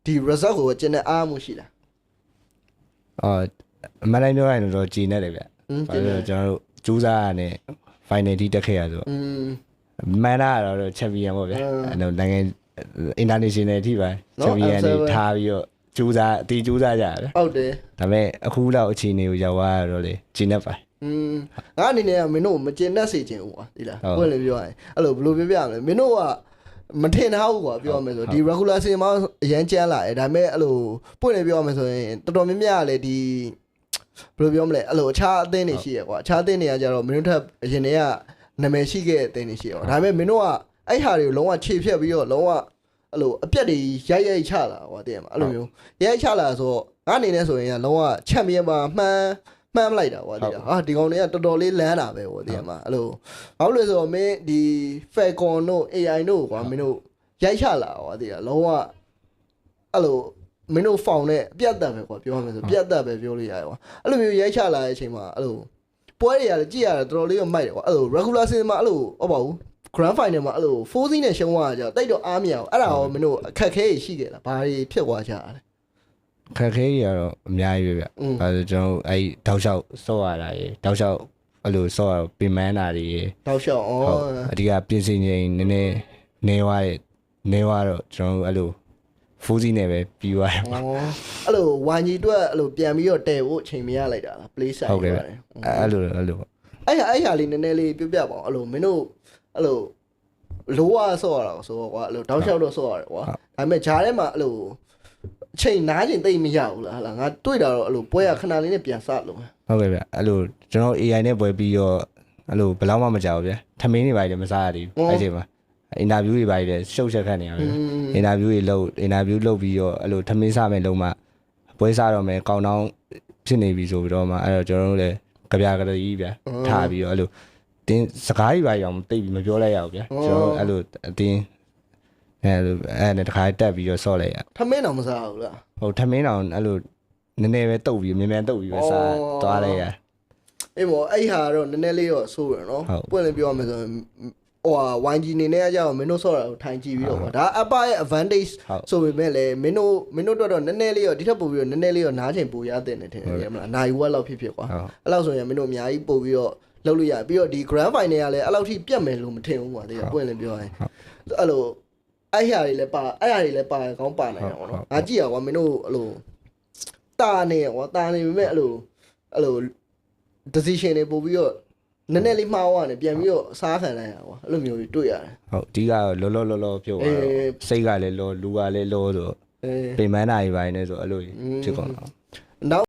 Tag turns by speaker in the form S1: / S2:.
S1: ဒီ result ကိုကျင်းတဲ့အားမှုရှိလား
S2: မလိုက်ပြောရရင်တော့ကြည်နေတယ်ဗျကျွန်တော်တို့စူးစမ်းရတဲ့ final ထိတက်ခဲ့ရဆိုမန်လာတော့ champion ပေါ့ဗျနိုင်ငံ international ထိပါ champion တွေထားပြီးတော့စူးစမ်းအတီးစူးစမ်းကြရတယ်
S1: ဟုတ်တယ်
S2: ဒါပေမဲ့အခုလောက်အခြေအနေကိုရောက်သွားတော့လေကြည်နေပါ
S1: ငါအနေနဲ့ကမင်းတို့မကျင်တတ်စေချင်ဘူးကွာဒီလားဘယ်လိုပြောရရင်အဲ့လိုဘယ်လိုပြောပြရမလဲမင်းတို့ကမထင်ထားဘူးကွာပြောရမယ်ဆိုဒီ regular season မှာအရန်ကျန်းလာတယ်ဒါပေမဲ့အဲ့လိုပွင့်နေပြောရမယ်ဆိုရင်တော်တော်များများကလည်းဒီဘယ်လိုပြောမလဲအဲ့လိုအခြားအသင်းတွေရှိရကွာအခြားအသင်းတွေကကြတော့မင်းတို့ထက်အရင်တည်းကနာမည်ရှိခဲ့တဲ့အသင်းတွေရှိရကွာဒါပေမဲ့မင်းတို့ကအဲ့ဟာတွေကိုလုံးဝခြေဖြတ်ပြီးတော့လုံးဝအဲ့လိုအပြက်တွေရိုက်ချလာကွာတည်ရမှာအဲ့လိုမျိုးရိုက်ချလာဆိုတော့ငါအနေနဲ့ဆိုရင်ကလုံးဝချန်ပီယံမှာမှန်းမလိုက်တာကွာတည်ရဟာဒီကောင်တွေကတော်တော်လေးလန်းတာပဲကွာတည်ရမှာအဲ့လိုဘာလို့လဲဆိုတော့မင်းဒီ Falcon တို့ AI တို့ကွာမင်းတို့ရိုက်ချလာကွာတည်ရလုံးဝအဲ့လိုမင်းတို့ဖောင်နဲ့ပြတ်တက်ပဲကွာပြောရမယ်ဆိုပြတ်တက်ပဲပြောလို့ရတယ်ကွာအဲ့လိုမျိုးရိုက်ချလာတဲ့အချိန်မှာအဲ့လိုပွဲတွေရတယ်ကြည့်ရတယ်တော်တော်လေးတော့မိုက်တယ်ကွာအဲ့လို regular season မှာအဲ့လိုဟုတ်ပါဘူး grand final မှာအဲ့လို4-0နဲ့ရှုံးသွားကြတော့တိတ်တော့အားမရအောင်အဲ့ဒါရောမင်းတို့အခက်ခဲရှိခဲ့လားဘာတွေဖြစ်သွားကြတာလဲ
S2: ခက်ခဲကြီးကတော့အများကြီးပဲဗျအဲဒါကျွန်တော်အဲ့တောက်လျှောက်စော့ရတာရေတောက်လျှောက်အဲ့လိုစော့ရပင်မန်းတာတွေရေ
S1: တောက်လျှောက်
S2: အဓိကပြင်ဆင်ချိန်နည်းနည်းနေသွားတော့ကျွန်တော်အဲ့လို4-0နဲ့ပဲပြီးသွားတယ်
S1: အဲ့လိုဝိုင်းကြီးအတွက်အဲ့လိုပြန်ပြီးတော့တဲဖို့အချိန်မရလိုက်တာလား play side
S2: ဟုတ်ကဲ့အဲ့လိုပေါ့
S1: အဲ့ဟာလေးနည်းနည်းလေးပြပြပါအောင်အဲ့လိုမင်းတို့အဲ့လိုလိုဝါဆော့ရတာဆိုတော့ကွာအဲ့လိုတောက်လျှောက်တော့ဆော့ရတယ်ကွာဒါပေမဲ့ဂျားထဲမှာအဲ့လိုအချိန်နားချိန်သိမ့်မရဘူးလားဟာလားငါတွေ့တာတော့အဲ့လိုပွဲရခဏလေးနဲ့ပြန်စလို့
S2: ဟုတ်ကဲ့ဗျအဲ့လိုကျွန်တော် AI နဲ့ပွဲပြီးတော့အဲ့လိုဘယ်လောက်မှမကြောက်ဗျထမင်းတွေပါတယ်မစားရသေးဘူးအဲ့ချိန်မှာအင်တာဗျူးတွေပါတယ်ရှုပ်ချက်ခတ်နေရတယ်အင်တာဗျူးတွေလုပ်ပြီးတော့အဲ့လိုထမင်းစားမယ်လုံးမှပွဲစားတော့မယ်ကောင်းတောင်းဖြစ်နေပြီဆိုပြီးတော့မှအဲ့တော့ကျွန်တော်တို့လည်းကြပြကြကြီးဗျထားပြီးတော့အဲ့လိုတင်းစကားကြီးပါအောင်တိတ်ပြီးမပြောလိုက်ရဘူးဗျကျွန်တော်အဲ့လိုအတင်းအဲ့နဲ့တခါတက်ပြီးတော့ဆော့လိုက်ရ
S1: ထမင်းတော့မစားဘူးလား
S2: ဟုတ်ထမင်းတော့အဲ့လိုနည်းနည်းပဲတုတ်ပြီးမြန်တုတ်ပြီးပဲစားသွားလိုက်ရ
S1: အေးမော်အဲ့ဟာတော့နည်းနည်းလေးတော့ဆိုးရနော်ပွင့်လင်းပြောရမယ်ဆိုရင်ဟိုဝိုင်းကြီးနေနေကြအောင်မင်းတို့ဆော့တာကိုထိုင်ကြည့်ပြီးတော့ဒါအပရဲ့ advantage ဆိုပေမဲ့လည်းမင်းတို့တော့နည်းနည်းလေးတော့ဒီထက်ပိုပြီးတော့နည်းနည်းလေးတော့နားချိန်ပိုရတဲ့နေတယ်ထင်တယ်မလားနိုင်ဝက်လောက်ဖြစ်ကွာအဲ့လောက်ဆိုရင်မင်းတို့အများကြီးပို့ပြီးတော့လုပ်လို့ရပြီးတော့ဒီ grand final ကလည်းအဲ့လောက်ထိပြတ်မယ်လို့မထင်ဘူးကွာဒီပွင့်လင်းပြောရင်အဲ့လိုအဲ့ဟာတွေလည်းပါကောင်းပါနိုင်တယ်ပေါ့နော်ငါကြည့်ရကွာမင်းတို့အဲ့လိုတာနေကွာတာနေပေမဲ့အဲ့လို decision တွေပို့ပြီးတော့နည်းနည်းလေးမှားသွားတယ်ပြန်ပြီးတော့စားခံလိုက်ရကွာအဲ့လိုမျိုးတွေတွေ့ရတယ်
S2: ဟုတ်ဒီကတော့လောပြောသွားတော့စိတ်ကလည်းလောလူကလည်းလောဆိုပင်မန်းတာကြီးပိုင်းနေဆိုအဲ့လိုဖြစ်ကုန်တော့